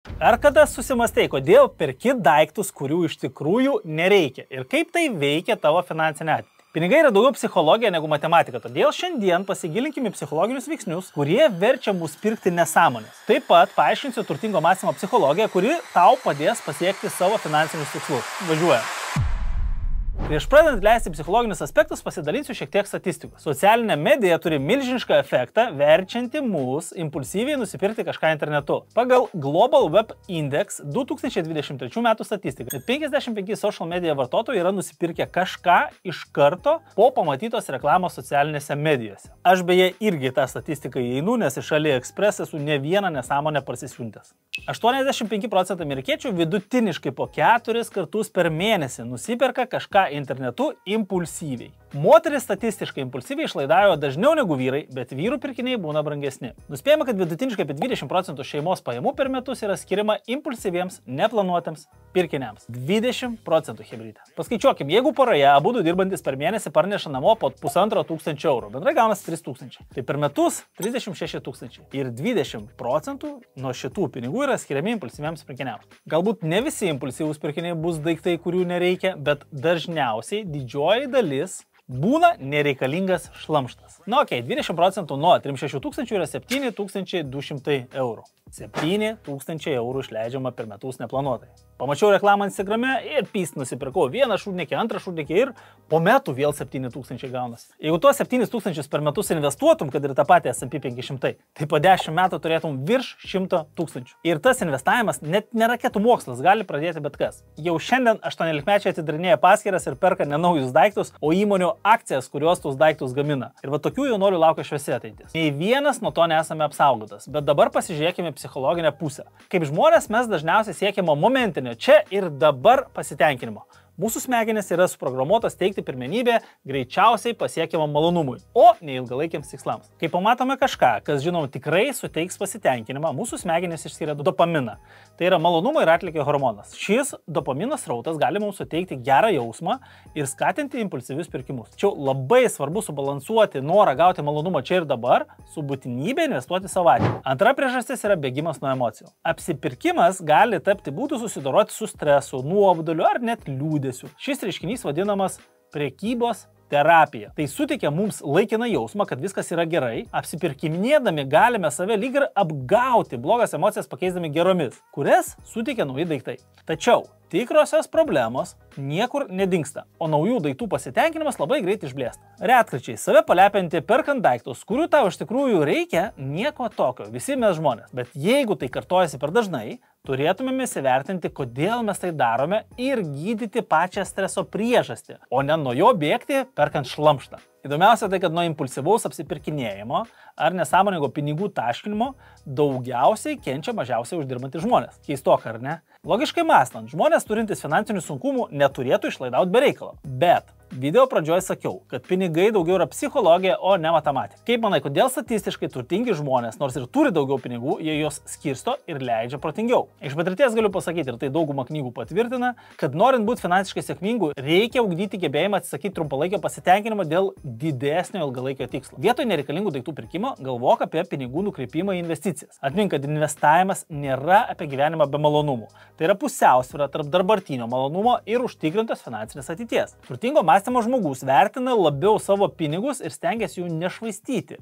Ar kada susimastei, kodėl perki daiktus, kurių iš tikrųjų nereikia ir kaip tai veikia tavo finansinę ateitį? Pinigai yra daugiau psichologija negu matematika, todėl šiandien pasigilinkime psichologinius veiksnius, kurie verčia mus pirkti nesąmonės. Taip pat paaiškinsiu turtingo mąstymo psichologiją, kuri tau padės pasiekti savo finansinius tikslus. Važiuojam. Prieš pradedant leisti psichologinius aspektus pasidalinsiu šiek tiek statistikos. Socialinė medija turi milžinišką efektą, verčianti mus impulsyviai nusipirkti kažką internetu. Pagal Global Web Index 2023 metų statistiką 55 social media vartotojų yra nusipirkę kažką iš karto po pamatytos reklamos socialinėse medijose. Aš beje irgi tą statistiką įeinu, nes iš AliExpress esu ne vieną nesąmonę parsisiuntęs. 85% amerikiečių vidutiniškai po 4 kartus per mėnesį nusiperka kažką internetu impulsyviai. Moteris statistiškai impulsyviai išlaidauja dažniau negu vyrai, bet vyrų pirkiniai būna brangesni. Nuspėjama, kad vidutiniškai apie 20% šeimos pajamų per metus yra skiriama impulsyviems, neplanuotams pirkiniams. 20% hebrytė. Paskaičiuokim, jeigu poroje abudu dirbantis per mėnesį parneša namo po 1500 eurų, bendrai gaunasi 3000. Tai per metus 36 000. Ir 20% nuo šitų pinigų yra skiriami impulsyviems pirkiniams. Galbūt ne visi impulsyvūs pirkiniai bus daiktai, kurių nereikia, bet dažniausiai didžioji dalis būna nereikalingas šlamštas. Na, 20% nuo 36 000 yra 7200 eurų. 7000 eurų išleidžiama per metus neplanuotai. Pamačiau reklamą Instagrame ir pyst nusipirkau vieną šūdnikį, antrą šūdnikį ir po metų vėl 7000 gaunasi. Jeigu tuos 7000 per metus investuotum, kad ir tą patį S&P 500, tai po 10 metų turėtum virš 100 000. Ir tas investavimas net ne raketų mokslas, gali pradėti bet kas. Jau šiandien 18-mečiai atidarinėja paskyras ir perka ne naujus daiktus, o įmonių akcijas, kurios tuos daiktus gamina. Ir va tokių jaunuolių laukia šviesi ateitis. Nei vienas nuo to nesame apsaugotas, bet dabar pasižiūrėkime psichologinę pusę. Kaip žmonės mes dažniausiai siekiame momentinio čia ir dabar pasitenkinimo. Mūsų smegenys yra suprogramuotos teikti pirmenybę greičiausiai pasiekiamam malonumui, o ne ilgalaikiams tikslams. Kai pamatome kažką, kas žinom tikrai suteiks pasitenkinimą, mūsų smegenys išskiria dopaminą. Tai yra malonumo ir atlygio hormonas. Šis dopamino srautas gali mums suteikti gerą jausmą ir skatinti impulsyvius pirkimus. Tačiau labai svarbu subalansuoti norą gauti malonumą čia ir dabar su būtinybė investuoti savo ateitį. Antra priežastis yra bėgimas nuo emocijų. Apsipirkimas gali tapti būdu susidoroti su stresu, nuoboduliu ar net liūdesiu. Šis reiškinys vadinamas prekybos terapija. Tai suteikia mums laikiną jausmą, kad viskas yra gerai. Apsipirkiminėdami galime save lyg ir apgauti, blogas emocijas pakeisdami geromis, kurias suteikia nauji daiktai. Tačiau tikrosios problemos niekur nedingsta, o naujų daiktų pasitenkinimas labai greit išblėsta. Retkarčiai save palepinti perkant daiktus, kurių tau iš tikrųjų reikia, nieko tokio, visi mes žmonės. Bet jeigu tai kartojasi per dažnai, turėtumėme įsivertinti, kodėl mes tai darome ir gydyti pačią streso priežastį, o ne nuo jo bėgti perkant šlamštą. Įdomiausia tai, kad nuo impulsyvaus apsipirkinėjimo ar nesąmoningo pinigų taškinimo daugiausiai kenčia mažiausiai uždirbantys žmonės. Keistoka, ar ne? Logiškai mąstant, žmonės turintys finansinių sunkumų neturėtų išlaidauti be reikalo. Bet video pradžioje sakiau, kad pinigai daugiau yra psichologija, o ne matematika. Kaip manai, kodėl statistiškai turtingi žmonės, nors ir turi daugiau pinigų, jie juos skirsto ir leidžia protingiau? Iš patirties galiu pasakyti, ir tai dauguma knygų patvirtina, kad norint būti finansiškai sėkmingu, reikia ugdyti gebėjimą atsisakyti trumpalaikio pasitenkinimo dėl didesnio ilgalaikio tikslo. Vietoj nereikalingų daiktų pirkimo galvok apie pinigų nukreipimą į investicijas. Atmink, kad investavimas nėra apie gyvenimą be malonumų. Tai yra pusiausvyra tarp dabartinio malonumo ir užtikrintos finansinės ateities. Turtingo mąstymo žmogus vertina labiau savo pinigus ir stengiasi jų nešvaistyti,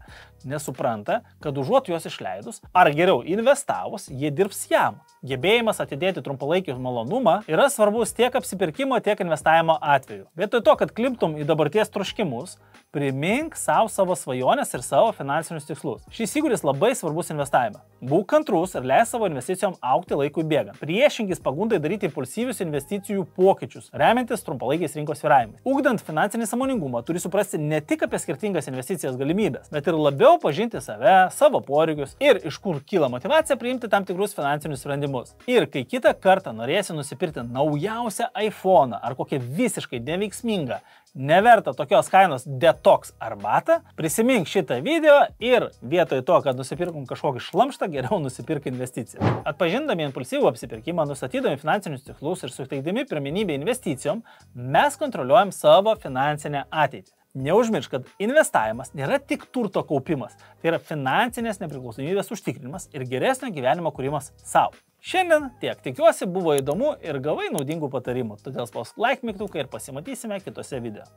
nes supranta, kad užuot juos išleidus, ar geriau investavus, jie dirbs jam. Gebėjimas atidėti trumpalaikį malonumą yra svarbus tiek apsipirkimo, tiek investavimo atveju. Vietoj to, kad klimptum į dabarties troškimus, primink savo svajonės ir savo finansinius tikslus. Šis įgūdis labai svarbus investavime. Būk kantrus ir leis savo investicijom augti laikui bėgant. Priešinkis pagundai daryti impulsyvius investicijų pokyčius, remiantis trumpalaikiais rinkos svyravimais. Ugdant finansinį sąmoningumą, turi suprasti ne tik apie skirtingas investicijas galimybės, bet ir labiau pažinti save, savo poreikius ir iš kur kyla motyvacija priimti tam tikrus finansinius sprendimus. Ir kai kitą kartą norėsi nusipirkti naujausią iPhone ar kokią visiškai neveiksmingą, neverta tokios kainos detox arbatą, prisimink šitą video ir vietoj to, kad nusipirkum kažkokį šlamštą, geriau nusipirk investiciją. Atpažindami impulsyvų apsipirkimą, nustatydami finansinius tikslus ir suteikdami pirmenybę investicijom, mes kontroliuojam savo finansinę ateitį. Neužmiršk, kad investavimas nėra tik turto kaupimas, tai yra finansinės nepriklausomybės užtikrinimas ir geresnio gyvenimo kūrimas sau. Šiandien tiek. Tikiuosi buvo įdomu ir gavai naudingų patarimų. Todėl spausk like mygtuką ir pasimatysime kitose video.